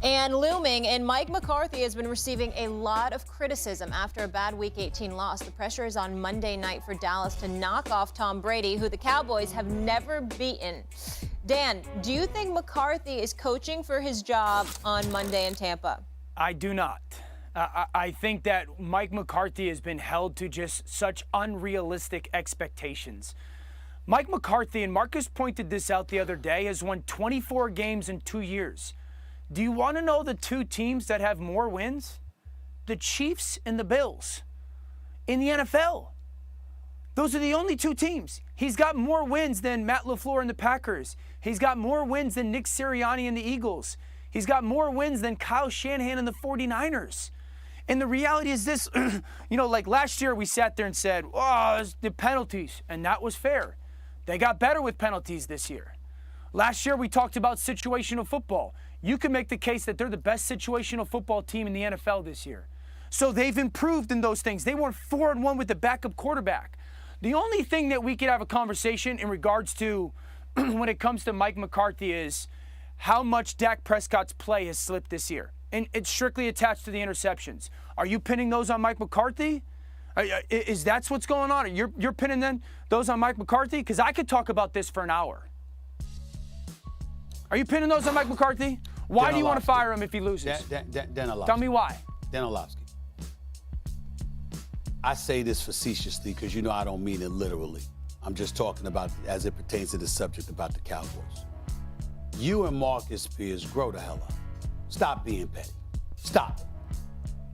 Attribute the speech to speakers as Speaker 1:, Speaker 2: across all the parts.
Speaker 1: And looming, and Mike McCarthy has been receiving a lot of criticism after a bad Week 18 loss. The pressure is on Monday night for Dallas to knock off Tom Brady, who the Cowboys have never beaten. Dan, do you think McCarthy is coaching for his job on Monday in Tampa?
Speaker 2: I do not. I think that Mike McCarthy has been held to just such unrealistic expectations. Mike McCarthy, and Marcus pointed this out the other day, has won 24 games in 2 years. Do you want to know the two teams that have more wins? The Chiefs and the Bills in the NFL. Those are the only two teams. He's got more wins than Matt LaFleur and the Packers. He's got more wins than Nick Sirianni and the Eagles. He's got more wins than Kyle Shanahan and the 49ers. And the reality is this, like last year we sat there and said, oh, it's the penalties, and that was fair. They got better with penalties this year. Last year we talked about situational football. You can make the case that they're the best situational football team in the NFL this year. So they've improved in those things. They went 4-1 with the backup quarterback. The only thing that we could have a conversation in regards to when it comes to Mike McCarthy is how much Dak Prescott's play has slipped this year. And it's strictly attached to the interceptions. Are you pinning those on Mike McCarthy? Is that what's going on? You're pinning those on Mike McCarthy? Because I could talk about this for an hour. Are you pinning those on Mike McCarthy? Why do you want to fire him if he loses? Tell me why.
Speaker 3: Dan Orlovsky. I say this facetiously because you know I don't mean it literally. I'm just talking about as it pertains to the subject about the Cowboys. You and Marcus Spears, grow the hell up. Stop being petty. Stop.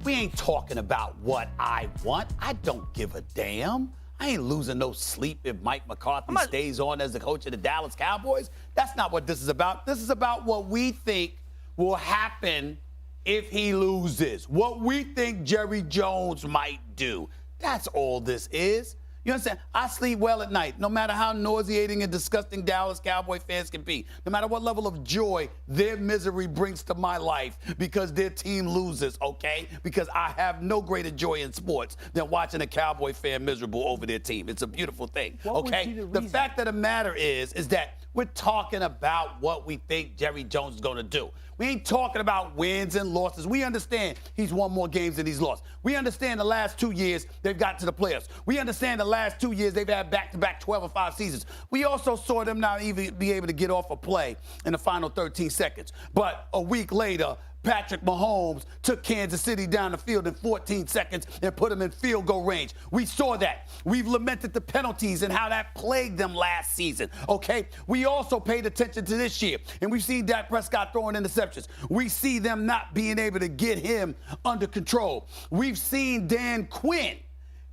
Speaker 3: We ain't talking about what I want. I don't give a damn. I ain't losing no sleep if Mike McCarthy stays on as the coach of the Dallas Cowboys. That's not what this is about. This is about what we think will happen if he loses. What we think Jerry Jones might do. That's all this is. You understand? I sleep well at night, no matter how nauseating and disgusting Dallas Cowboy fans can be, no matter what level of joy their misery brings to my life because their team loses, okay? Because I have no greater joy in sports than watching a Cowboy fan miserable over their team. It's a beautiful thing, okay? The fact of the matter is that we're talking about what we think Jerry Jones is going to do. We ain't talking about wins and losses. We understand he's won more games than he's lost. We understand the last 2 years they've got to the playoffs. We understand the last 2 years they've had back-to-back 12-5 seasons. We also saw them not even be able to get off a play in the final 13 seconds. But a week later, Patrick Mahomes took Kansas City down the field in 14 seconds and put them in field goal range. We saw that. We've lamented the penalties and how that plagued them last season, okay? We also paid attention to this year, and we've seen Dak Prescott throwing interceptions. We see them not being able to get him under control. We've seen Dan Quinn.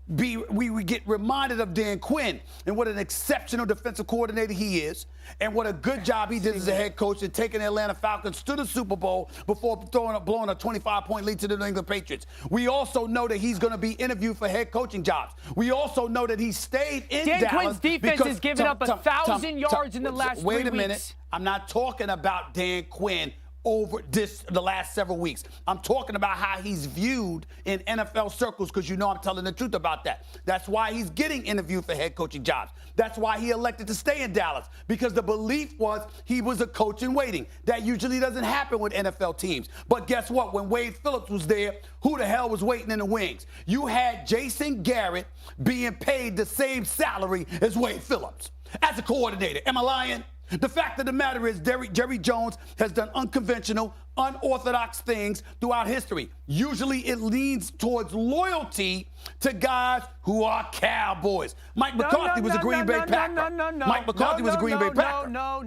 Speaker 3: We get reminded of Dan Quinn and what an exceptional defensive coordinator he is and what a good job he did as a head coach in taking the Atlanta Falcons to the Super Bowl before blowing a 25-point lead to the New England Patriots. We also know that he's going to be interviewed for head coaching jobs. We also know that he stayed in Dallas.
Speaker 2: Dan Quinn's defense has given up 1,000 yards in the last 3 weeks.
Speaker 3: Wait a minute. I'm not talking about Dan Quinn over the last several weeks. I'm talking about how he's viewed in NFL circles because you know I'm telling the truth about that. That's why he's getting interviewed for head coaching jobs. That's why he elected to stay in Dallas because the belief was he was a coach in waiting. That usually doesn't happen with NFL teams. But guess what? When Wade Phillips was there, who the hell was waiting in the wings? You had Jason Garrett being paid the same salary as Wade Phillips as a coordinator. Am I lying? The fact of the matter is Jerry Jones has done unconventional, unorthodox things throughout history. Usually it leans towards loyalty to guys who are Cowboys. Mike McCarthy was a Green Bay Packer. Mike McCarthy was a Green Bay Packer.
Speaker 2: No.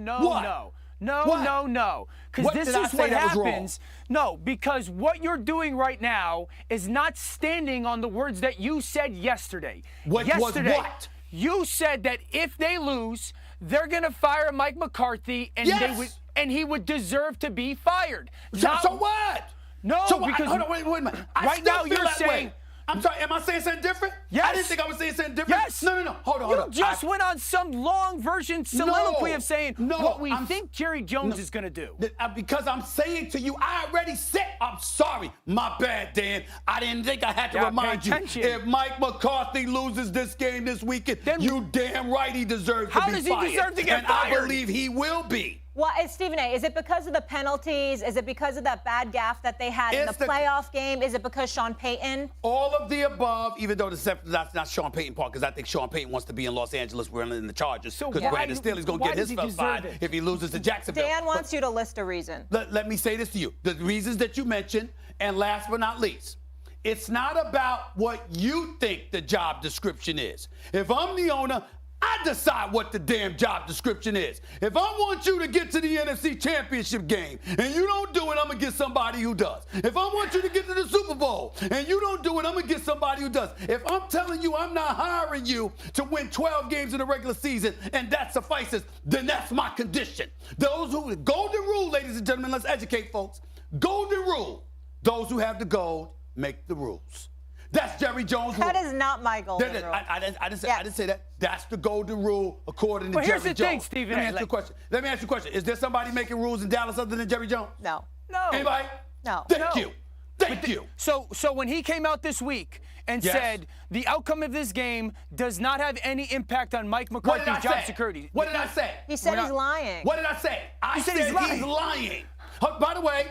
Speaker 2: Because this is what happens. No, because what you're doing right now is not standing on the words that you said yesterday.
Speaker 3: Was what?
Speaker 2: You said that if they lose, they're going to fire Mike McCarthy, and he would deserve to be fired.
Speaker 3: So what?
Speaker 2: No,
Speaker 3: so
Speaker 2: because
Speaker 3: hold on, wait a minute.
Speaker 2: Right now you're saying.
Speaker 3: I'm sorry, am I saying something different?
Speaker 2: Yes.
Speaker 3: I didn't think I was saying something different.
Speaker 2: Yes.
Speaker 3: No. Hold on.
Speaker 2: You just went on some long version soliloquy of saying what we think Jerry Jones is going to do.
Speaker 3: Because I'm saying to you, I already said, I'm sorry. My bad, Dan. I didn't think I had to remind you. If Mike McCarthy loses this game this weekend, then you damn right he deserves to be fired.
Speaker 2: How does he deserve to get fired?
Speaker 3: And I believe he will be.
Speaker 1: Stephen A., is it because of the penalties? Is it because of that bad gaffe that they had in the playoff game? Is it because Sean Payton?
Speaker 3: All of the above, even though that's not Sean Payton part, because I think Sean Payton wants to be in Los Angeles running the Chargers. Because Brandon Staley's going to get his first five if he loses to Jacksonville.
Speaker 1: Dan wants you to list a reason.
Speaker 3: Let me say this to you. The reasons that you mentioned, and last but not least, it's not about what you think the job description is. If I'm the owner, I decide what the damn job description is. If I want you to get to the NFC Championship game and you don't do it, I'm going to get somebody who does. If I want you to get to the Super Bowl and you don't do it, I'm going to get somebody who does. If I'm telling you I'm not hiring you to win 12 games in the regular season and that suffices, then that's my condition. Golden rule, ladies and gentlemen, let's educate folks. Golden rule. Those who have the gold make the rules. That's Jerry Jones' rule.
Speaker 1: That is not my golden rule.
Speaker 3: I didn't say that. That's the golden rule according to Jerry Jones.
Speaker 2: Here's the thing, Stephen.
Speaker 3: Let me ask you a question. Is there somebody making rules in Dallas other than Jerry Jones?
Speaker 1: No.
Speaker 3: Anybody?
Speaker 1: No.
Speaker 3: Thank you.
Speaker 2: So when he came out this week and said the outcome of this game does not have any impact on Mike McCarthy's job security.
Speaker 3: What did I say?
Speaker 1: He said he's lying.
Speaker 3: What did I say? I said he's lying. By the way,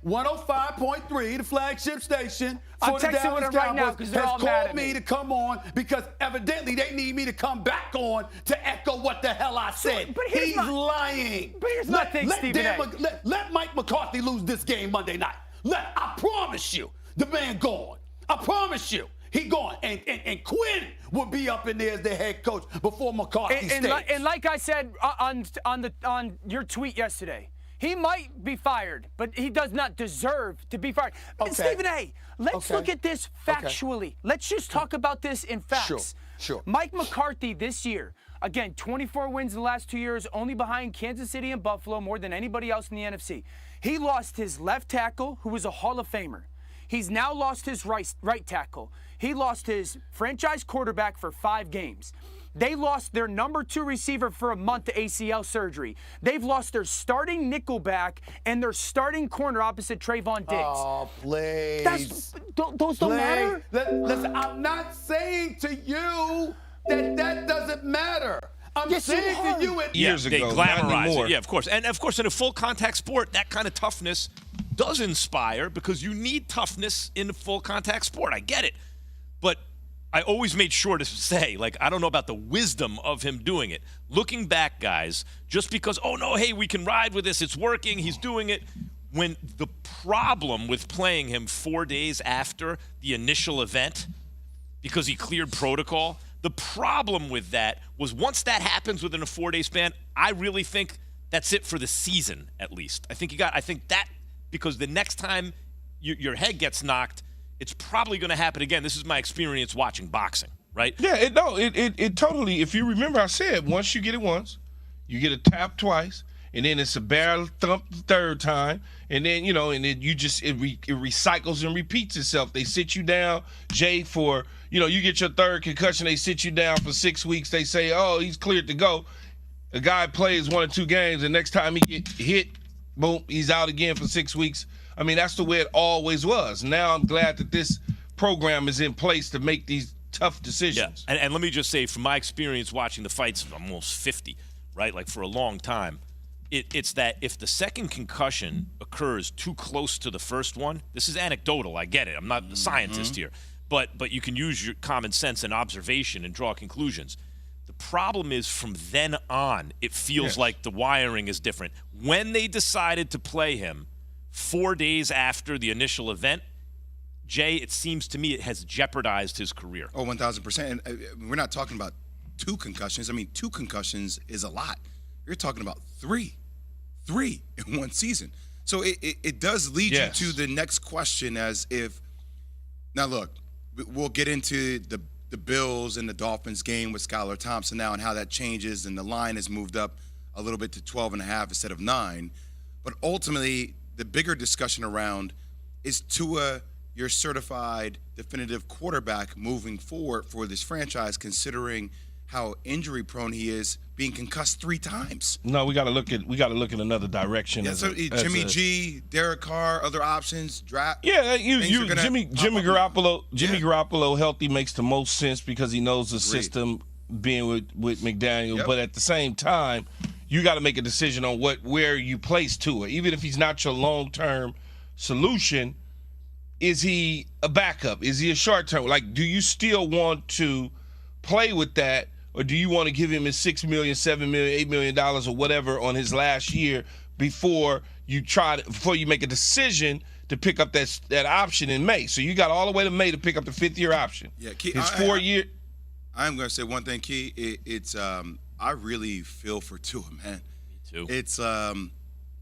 Speaker 3: 105.3, the flagship station for the Dallas Cowboys, has called me to come on because evidently they need me to come back on to echo what the hell I said. He's lying.
Speaker 2: But here's my thing, Stephen A.
Speaker 3: Let Mike McCarthy lose this game Monday night. I promise you, the man gone. I promise you. He gone, and Quinn will be up in there as the head coach before McCarthy stays.
Speaker 2: And like I said on your tweet yesterday, he might be fired, but he does not deserve to be fired.
Speaker 3: Okay.
Speaker 2: Stephen A., let's look at this factually. Okay. Let's just talk about this in facts.
Speaker 3: Sure.
Speaker 2: Mike McCarthy this year, again, 24 wins in the last 2 years, only behind Kansas City and Buffalo, more than anybody else in the NFC. He lost his left tackle, who was a Hall of Famer. He's now lost his right tackle. He lost his franchise quarterback for 5 games. They lost their number 2 receiver for a month to ACL surgery. They've lost their starting nickelback and their starting corner opposite Trayvon Diggs.
Speaker 3: Oh, please.
Speaker 2: Those don't matter?
Speaker 3: Listen, I'm not saying to you that doesn't matter. I'm saying to you
Speaker 4: years ago, they glamorize it. Yeah, of course. And, of course, in a full contact sport, that kind of toughness does inspire because you need toughness in a full contact sport. I get it. But I always made sure to say, I don't know about the wisdom of him doing it. Looking back, guys, just because, oh, no, hey, we can ride with this, it's working, he's doing it. When the problem with playing him 4 days after the initial event, because he cleared protocol, the problem with that was once that happens within a 4-day span, I really think that's it for the season, at least. I think that because the next time your head gets knocked, it's probably going to happen again. This is my experience watching boxing, right?
Speaker 5: Yeah, it totally, if you remember, I said once you get it once, you get a tap twice, and then it's a barrel thump the third time, and then, and then you just, it recycles and repeats itself. They sit you down, Jay, for, you get your third concussion, they sit you down for 6 weeks, they say, oh, he's cleared to go. A guy plays 1 or 2 games, and next time he get hit, boom, he's out again for 6 weeks. I mean, that's the way it always was. Now I'm glad that this program is in place to make these tough decisions.
Speaker 4: Yeah. And let me just say, from my experience watching the fights, I'm almost 50, right? For a long time, it's that if the second concussion occurs too close to the first one, this is anecdotal, I get it. I'm not a scientist here. But you can use your common sense and observation and draw conclusions. The problem is from then on, it feels like the wiring is different. When they decided to play him 4 days after the initial event, Jay, it seems to me it has jeopardized his career.
Speaker 6: Oh, 1,000%. And we're not talking about 2 concussions. I mean, 2 concussions is a lot. You're talking about 3 in 1 season. So it does lead you to the next question as if – now, look, we'll get into the Bills and the Dolphins game with Skylar Thompson now and how that changes, and the line has moved up a little bit to 12.5 instead of 9. But ultimately – the bigger discussion around is Tua your certified definitive quarterback moving forward for this franchise, considering how injury prone he is, being concussed 3 times.
Speaker 5: No, we got to look at another direction.
Speaker 6: Yeah, Jimmy G, Derek Carr, other options, draft.
Speaker 5: Yeah, Jimmy Garoppolo healthy makes the most sense because he knows the system being with McDaniel. But at the same time, you got to make a decision on where you place Tua. Even if he's not your long-term solution, is he a backup? Is he a short-term? Like, do you still want to play with that, or do you want to give him his $6 million, $7 million, $8 million or whatever on his last year before you make a decision to pick up that option in May? So you got all the way to May to pick up the 5th-year option.
Speaker 6: Yeah, Key,
Speaker 5: his 4 year.
Speaker 6: I'm going to say one thing, Key. It's I really feel for Tua, man.
Speaker 4: Me too.
Speaker 6: It's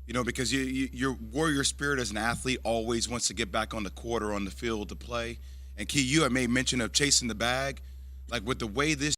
Speaker 6: because your warrior spirit as an athlete always wants to get back on the court or on the field to play. And Key, you have made mention of chasing the bag. Like with the way this